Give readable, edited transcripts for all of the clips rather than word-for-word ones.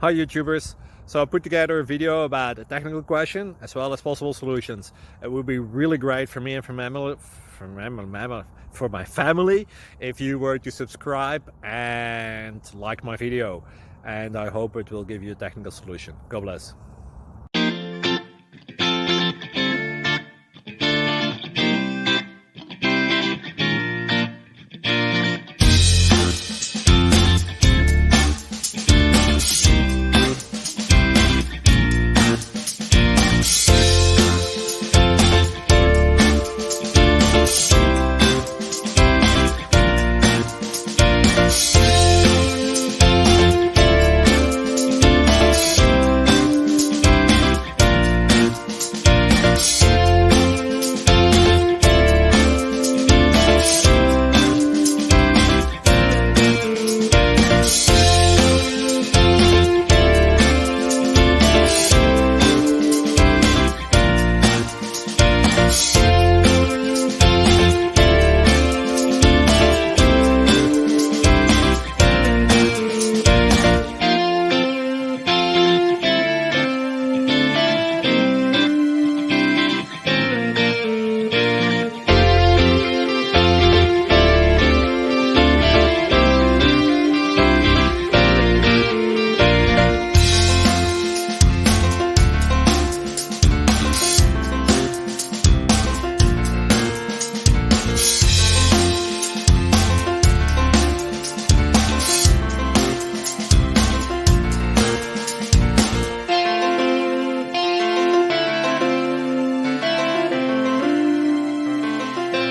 Hi YouTubers. So I put together a video about a technical question as well as possible solutions. It would be really great for me and for my family if you were to subscribe and like my video. And I hope it will give you a technical solution. God bless.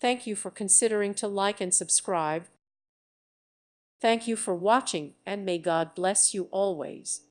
Thank you for considering to like and subscribe. Thank you for watching, and may God bless you always.